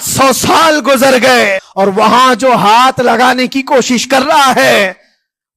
700 साल गुजर गए और वहां जो हाथ लगाने की कोशिश कर रहा है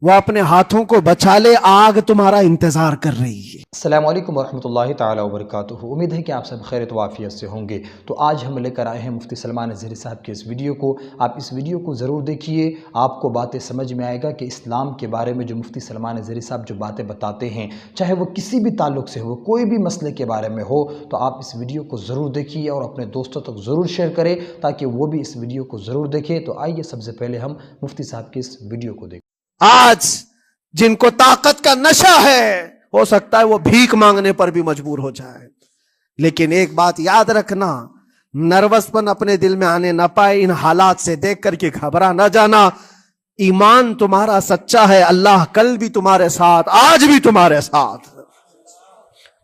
वो अपने हाथों को बचा ले, आग तुम्हारा इंतजार कर रही है। अस्सलामु अलैकुम वरहमतुल्लाहि ताला वबरकातुहू। उम्मीद है कि आप सब खैर वाफियत से होंगे। तो आज हम लेकर आए हैं मुफ्ती सलमान अज़हरी साहब के इस वीडियो को। आप इस वीडियो को ज़रूर देखिए, आपको बातें समझ में आएगा कि इस्लाम के बारे में जो मुफ्ती सलमान अज़हरी साहब जो बातें बताते हैं, चाहे वो किसी भी ताल्लुक़ से हो, कोई भी मसले के बारे में हो, तो आप इस वीडियो को ज़रूर देखिए और अपने दोस्तों तक ज़रूर शेयर करें ताकि वो भी इस वीडियो को ज़रूर देखें। तो आइए सबसे पहले हम मुफ्ती साहब के इस वीडियो को देखें। आज जिनको ताकत का नशा है, हो सकता है वो भीख मांगने पर भी मजबूर हो जाए, लेकिन एक बात याद रखना, नर्वसपन अपने दिल में आने ना पाए। इन हालात से देख करके घबरा ना जाना। ईमान तुम्हारा सच्चा है, अल्लाह कल भी तुम्हारे साथ, आज भी तुम्हारे साथ।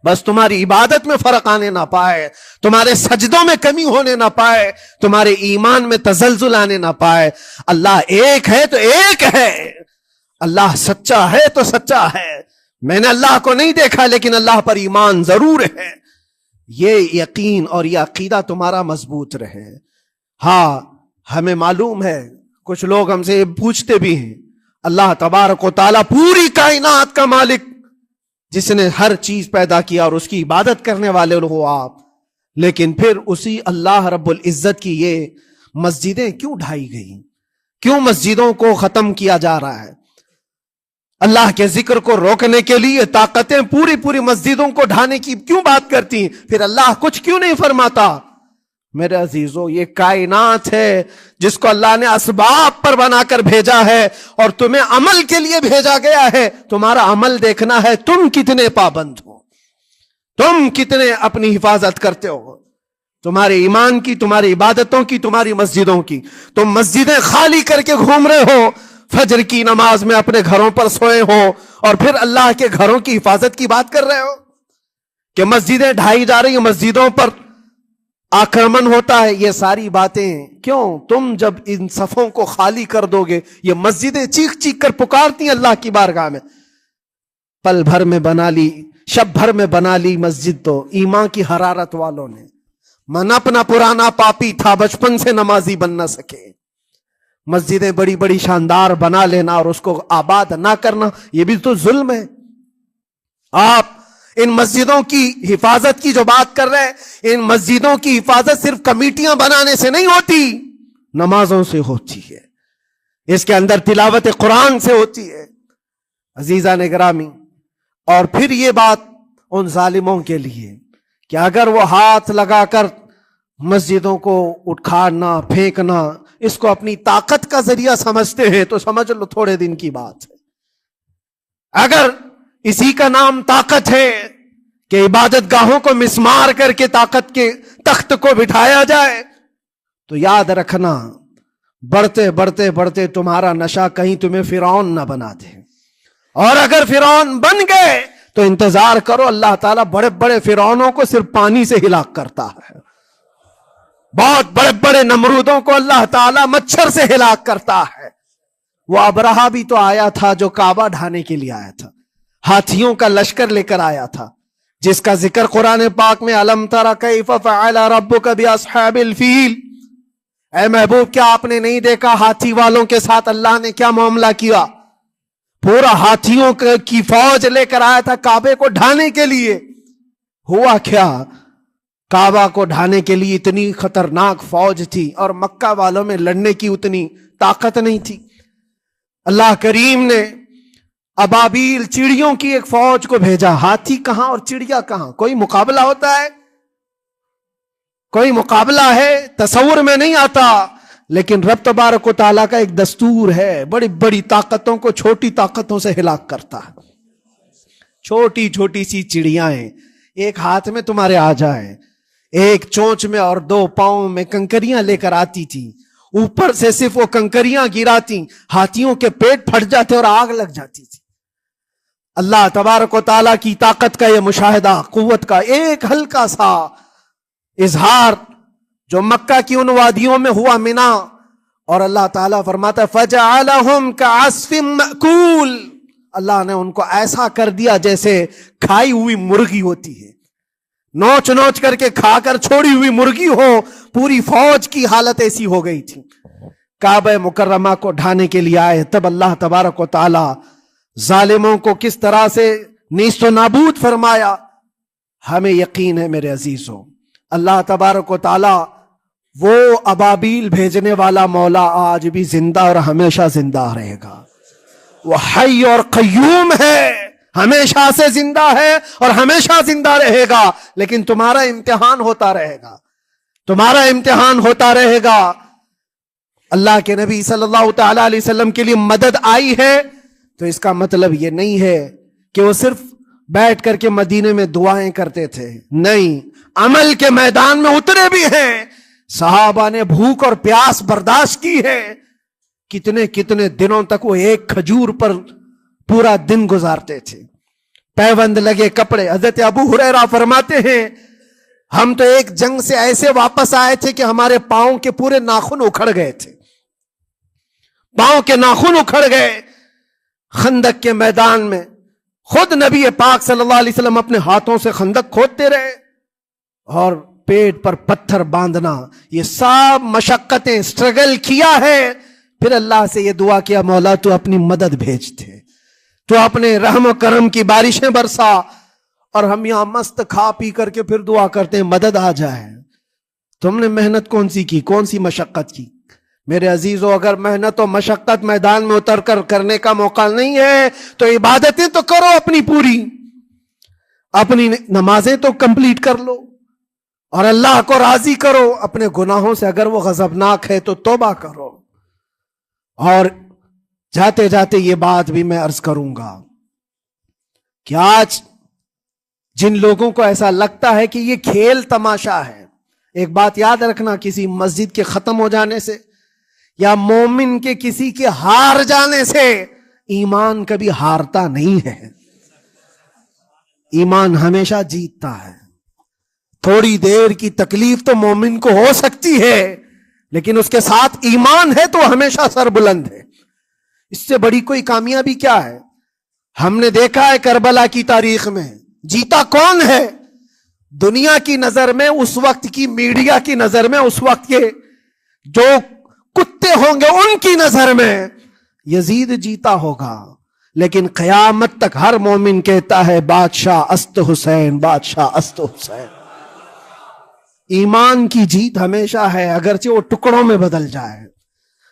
बस तुम्हारी इबादत में फर्क आने ना पाए, तुम्हारे सजदों में कमी होने ना पाए, तुम्हारे ईमान में तजल्जुल आने ना पाए। अल्लाह एक है तो एक है, अल्लाह सच्चा है तो सच्चा है। मैंने अल्लाह को नहीं देखा लेकिन अल्लाह पर ईमान जरूर है। ये यकीन और ये अकीदा तुम्हारा मजबूत रहे। हाँ, हमें मालूम है, कुछ लोग हमसे पूछते भी हैं, अल्लाह तबारक व तआला पूरी कायनात का मालिक, जिसने हर चीज पैदा किया और उसकी इबादत करने वाले हो आप, लेकिन फिर उसी अल्लाह रब्बुल इज्जत की ये मस्जिदें क्यों ढाई गई, क्यों मस्जिदों को खत्म किया जा रहा है? अल्लाह के जिक्र को रोकने के लिए ताकतें पूरी पूरी मस्जिदों को ढाने की क्यों बात करती हैं? फिर अल्लाह कुछ क्यों नहीं फरमाता? मेरे अजीजों, ये कायनात है जिसको अल्लाह ने असबाब पर बनाकर भेजा है और तुम्हें अमल के लिए भेजा गया है। तुम्हारा अमल देखना है, तुम कितने पाबंद हो, तुम कितने अपनी हिफाजत करते हो, तुम्हारे ईमान की, तुम्हारी इबादतों की, तुम्हारी मस्जिदों की। तुम मस्जिदें खाली करके घूम रहे हो, फजर की नमाज में अपने घरों पर सोए हो और फिर अल्लाह के घरों की हिफाजत की बात कर रहे हो कि मस्जिदें ढाई जा रही हैं, मस्जिदों पर आक्रमण होता है। ये सारी बातें क्यों? तुम जब इन सफों को खाली कर दोगे, ये मस्जिदें चीख चीख कर पुकारती हैं अल्लाह की बारगाह में। पल भर में बना ली, शब भर में बना ली मस्जिद तो ईमान की हरारत वालों ने। मन अपना पुराना पापी था, बचपन से नमाजी बन ना सके। मस्जिदें बड़ी बड़ी शानदार बना लेना और उसको आबाद ना करना, यह भी तो जुल्म है। आप इन मस्जिदों की हिफाजत की जो बात कर रहे हैं, इन मस्जिदों की हिफाजत सिर्फ कमेटियां बनाने से नहीं होती, नमाजों से होती है, इसके अंदर तिलावत कुरान से होती है। अजीजा ने गिरामी, और फिर ये बात उन जालिमों के लिए कि अगर वो हाथ लगाकर मस्जिदों को उखाड़ना, फेंकना, इसको अपनी ताकत का जरिया समझते हैं, तो समझ लो थोड़े दिन की बात है। अगर इसी का नाम ताकत है कि इबादत गाहों को मिसमार करके ताकत के तख्त को बिठाया जाए, तो याद रखना, बढ़ते बढ़ते बढ़ते तुम्हारा नशा कहीं तुम्हें फिरौन ना बना दे। और अगर फिरौन बन गए तो इंतजार करो, अल्लाह ताला बड़े बड़े फिरौनों को सिर्फ पानी से हिलाक करता है। बहुत बड़े बड़े नमरूदों को अल्लाह ताला मच्छर से हिलाक करता है। वो अबरहा भी तो आया था जो काबा ढाने के लिए आया था, हाथियों का लश्कर लेकर आया था, जिसका जिक्र कुरान पाक में अलम तरा कैफ फअल रब्बुका बिअस्हाबिल फील। ऐ महबूब, क्या आपने नहीं देखा हाथी वालों के साथ अल्लाह ने क्या मामला किया? पूरा हाथियों की फौज लेकर आया था काबे को ढाने के लिए। हुआ क्या? काबा को ढाने के लिए इतनी खतरनाक फौज थी और मक्का वालों में लड़ने की उतनी ताकत नहीं थी। अल्लाह करीम ने अबाबील चिड़ियों की एक फौज को भेजा। हाथी कहां और चिड़िया कहां? कोई मुकाबला होता है? कोई मुकाबला है? तसव्वुर में नहीं आता। लेकिन रब तबारक व तआला का एक दस्तूर है, बड़ी बड़ी ताकतों को छोटी ताकतों से हिलाक करता है। छोटी छोटी सी चिड़ियाएं एक हाथ में तुम्हारे आ जाए, एक चोंच में और दो पांव में कंकरियां लेकर आती थी, ऊपर से सिर्फ वो कंकरियां गिराती, हाथियों के पेट फट जाते और आग लग जाती थी। अल्लाह तबारक व तआला की ताकत का ये मुशाहिदा, कुव्वत का एक हल्का सा इजहार जो मक्का की उन वादियों में हुआ, मिना, और अल्लाह ताला फरमाता है फजअलहुम कअस्फिम मअकूल, अल्लाह ने उनको ऐसा कर दिया जैसे खाई हुई मुर्गी होती है। نوچ نوچ کر کے کھا کر چھوڑی ہوئی مرغی ہو، پوری فوج کی حالت ایسی ہو گئی تھی۔ کعبہ مکرمہ کو ڈھانے کے لیے آئے، تب اللہ تبارک و تعالی ظالموں کو کس طرح سے نیست و نابود فرمایا۔ ہمیں یقین ہے میرے عزیزوں، اللہ تبارک و تعالی وہ ابابیل بھیجنے والا مولا آج بھی زندہ اور ہمیشہ زندہ رہے گا۔ وہ حی اور قیوم ہے، ہمیشہ سے زندہ ہے اور ہمیشہ زندہ رہے گا، لیکن تمہارا امتحان ہوتا رہے گا، تمہارا امتحان ہوتا رہے گا۔ اللہ کے نبی صلی اللہ تعالی علیہ وسلم کے لیے مدد آئی ہے تو اس کا مطلب یہ نہیں ہے کہ وہ صرف بیٹھ کر کے مدینے میں دعائیں کرتے تھے، نہیں، عمل کے میدان میں اترے بھی ہیں۔ صحابہ نے بھوک اور پیاس برداشت کی ہے، کتنے کتنے دنوں تک وہ ایک کھجور پر پورا دن گزارتے تھے، پیوند لگے کپڑے۔ حضرت ابو ہریرہ فرماتے ہیں ہم تو ایک جنگ سے ایسے واپس آئے تھے کہ ہمارے پاؤں کے پورے ناخن اکھڑ گئے تھے، پاؤں کے ناخن اکھڑ گئے۔ خندق کے میدان میں خود نبی پاک صلی اللہ علیہ وسلم اپنے ہاتھوں سے خندق کھودتے رہے، اور پیٹ پر پتھر باندھنا، یہ سب مشقتیں، سٹرگل کیا ہے۔ پھر اللہ سے یہ دعا کیا، مولا تو اپنی مدد بھیج دے، تو اپنے رحم و کرم کی بارشیں برسا۔ اور ہم یہاں مست کھا پی کر کے پھر دعا کرتے ہیں مدد آ جائے۔ تم نے محنت کون سی کی، کون سی مشقت کی؟ میرے عزیزوں، اگر محنت و مشقت میدان میں اتر کر کرنے کا موقع نہیں ہے تو عبادتیں تو کرو اپنی پوری، اپنی نمازیں تو کمپلیٹ کر لو اور اللہ کو راضی کرو۔ اپنے گناہوں سے اگر وہ غضبناک ہے تو توبہ کرو۔ اور جاتے جاتے یہ بات بھی میں عرض کروں گا کہ آج جن لوگوں کو ایسا لگتا ہے کہ یہ کھیل تماشا ہے، ایک بات یاد رکھنا، کسی مسجد کے ختم ہو جانے سے یا مومن کے کسی کے ہار جانے سے ایمان کبھی ہارتا نہیں ہے، ایمان ہمیشہ جیتتا ہے۔ تھوڑی دیر کی تکلیف تو مومن کو ہو سکتی ہے، لیکن اس کے ساتھ ایمان ہے تو ہمیشہ سر بلند ہے۔ اس سے بڑی کوئی کامیابی کیا ہے؟ ہم نے دیکھا ہے کربلا کی تاریخ میں جیتا کون ہے؟ دنیا کی نظر میں، اس وقت کی میڈیا کی نظر میں، اس وقت کے جو کتے ہوں گے ان کی نظر میں یزید جیتا ہوگا، لیکن قیامت تک ہر مومن کہتا ہے بادشاہ است حسین، بادشاہ است حسین۔ ایمان کی جیت ہمیشہ ہے، اگرچہ وہ ٹکڑوں میں بدل جائے،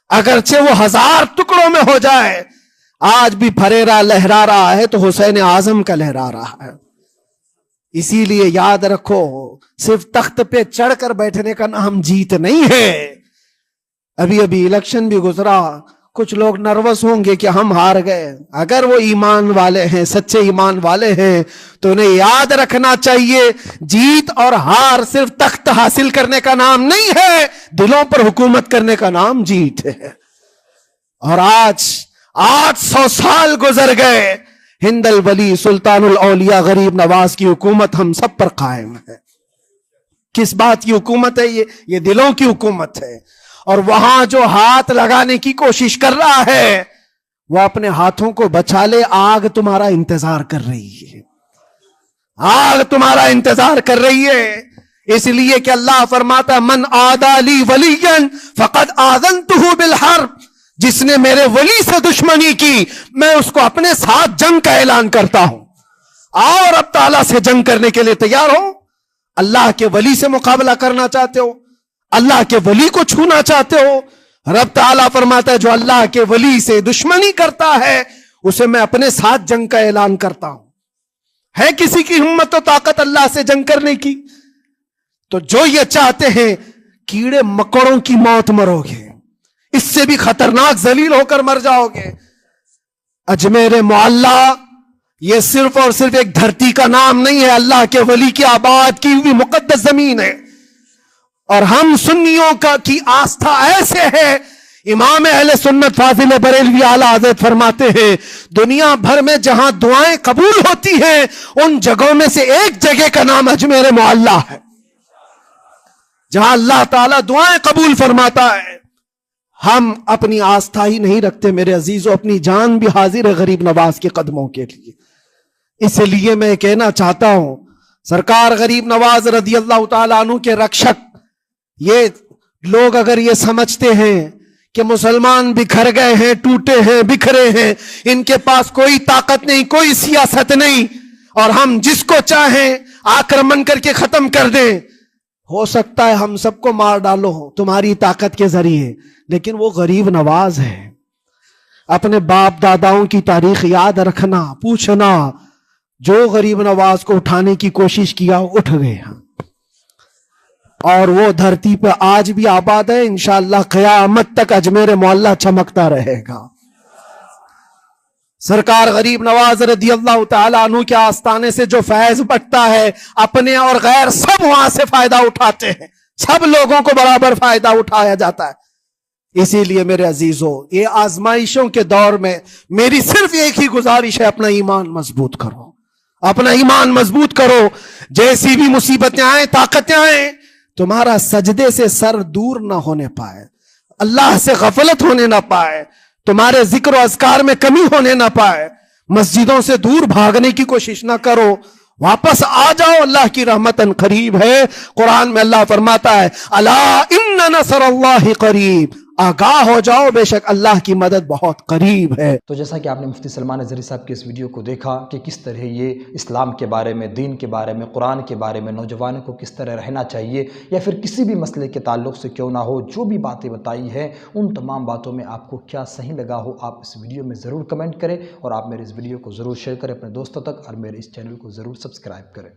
اگرچہ وہ 1000 ٹکڑوں میں ہو جائے۔ آج بھی پھریرا لہرا رہا ہے تو حسین اعظم کا لہرا رہا ہے۔ اسی لیے یاد رکھو، صرف تخت پہ چڑھ کر بیٹھنے کا نام جیت نہیں ہے۔ ابھی الیکشن بھی گزرا، کچھ لوگ نروس ہوں گے کہ ہم ہار گئے۔ اگر وہ ایمان والے ہیں، سچے ایمان والے ہیں، تو انہیں یاد رکھنا چاہیے جیت اور ہار صرف تخت حاصل کرنے کا نام نہیں ہے، دلوں پر حکومت کرنے کا نام جیت ہے۔ اور آج 800 سال گزر گئے، ہند الولی سلطان الاولیاء غریب نواز کی حکومت ہم سب پر قائم ہے۔ کس بات کی حکومت ہے یہ دلوں کی حکومت ہے۔ اور وہاں جو ہاتھ لگانے کی کوشش کر رہا ہے وہ اپنے ہاتھوں کو بچا لے، آگ تمہارا انتظار کر رہی ہے، آگ تمہارا انتظار کر رہی ہے۔ اس لیے کہ اللہ فرماتا من عادی لی ولیا فقد آذنتہ بالحرب، جس نے میرے ولی سے دشمنی کی میں اس کو اپنے ساتھ جنگ کا اعلان کرتا ہوں۔ اور اب تعالیٰ سے جنگ کرنے کے لیے تیار ہو؟ اللہ کے ولی سے مقابلہ کرنا چاہتے ہو؟ اللہ کے ولی کو چھونا چاہتے ہو؟ رب تعالیٰ فرماتا ہے جو اللہ کے ولی سے دشمنی کرتا ہے اسے میں اپنے ساتھ جنگ کا اعلان کرتا ہوں۔ ہے کسی کی ہمت و طاقت اللہ سے جنگ کرنے کی؟ تو جو یہ چاہتے ہیں کیڑے مکڑوں کی موت مرو گے، اس سے بھی خطرناک ذلیل ہو کر مر جاؤ گے۔ اجمیر معلیٰ یہ صرف اور صرف ایک دھرتی کا نام نہیں ہے، اللہ کے ولی کی آباد کی ہوئی مقدس زمین ہے۔ اور ہم سنیوں کی آستھا ایسے ہے، امام اہل سنت فاضل بریلوی اعلیٰ حضرت فرماتے ہیں دنیا بھر میں جہاں دعائیں قبول ہوتی ہیں ان جگہوں میں سے ایک جگہ کا نام اجمیر معلیٰ ہے، جہاں اللہ تعالیٰ دعائیں قبول فرماتا ہے۔ ہم اپنی آستھا ہی نہیں رکھتے میرے عزیزوں، اپنی جان بھی حاضر ہے غریب نواز کے قدموں کے لیے۔ اس لیے میں کہنا چاہتا ہوں सरकार गरीब नवाज रदी अल्लाह ताला अन्हु के रक्षक, ये लोग अगर ये समझते हैं कि मुसलमान बिखर गए हैं, टूटे हैं, बिखरे हैं, इनके पास कोई ताकत नहीं, कोई सियासत नहीं, और हम जिसको चाहें आक्रमण करके खत्म कर दें, हो सकता है हम सबको मार डालो तुम्हारी ताकत के जरिए, लेकिन वो गरीब नवाज है। अपने बाप दादाओं की तारीख याद रखना, पूछना, जो गरीब नवाज को उठाने की कोशिश किया उठ गया, और वो धरती पे आज भी आबाद है। इंशाअल्लाह क़यामत तक अजमेर मोहल्ला चमकता रहेगा। सरकार गरीब नवाज रदी अल्लाह ताला अन्हु के आस्थाने से जो फैज बटता है, अपने और गैर सब वहां से फायदा उठाते हैं, सब लोगों को बराबर फायदा उठाया जाता है। इसीलिए मेरे अजीजों, ये आजमाइशों के दौर में मेरी सिर्फ एक ही गुजारिश है, अपना ईमान मजबूत करो, अपना ईमान मजबूत करो। जैसी भी मुसीबतें आए, ताकतें आए, तुम्हारा सजदे से सर दूर ना होने पाए, अल्लाह से गफलत होने ना पाए, तुम्हारे जिक्र अज़कार में कमी होने ना पाए, मस्जिदों से दूर भागने की कोशिश ना करो, वापस आ जाओ, अल्लाह की रहमतन करीब है। कुरान में अल्लाह फरमाता है, अला इन्ना नसरुल्लाहि करीब, आगाह हो जाओ, बेशक अल्लाह की मदद बहुत करीब है। तो जैसा कि आपने मुफ्ती सलमान अज़हरी साहब की इस वीडियो को देखा कि किस तरह ये इस्लाम के बारे में, दीन के बारे में, कुरान के बारे में, नौजवानों को किस तरह रहना चाहिए, या फिर किसी भी मसले के ताल्लुक़ से क्यों ना हो, जो भी बातें बताई हैं, उन तमाम बातों में आपको क्या सही लगा हो, आप इस वीडियो में ज़रूर कमेंट करें, और आप मेरे इस वीडियो को ज़रूर शेयर करें अपने दोस्तों तक, और मेरे इस चैनल को ज़रूर सब्सक्राइब करें।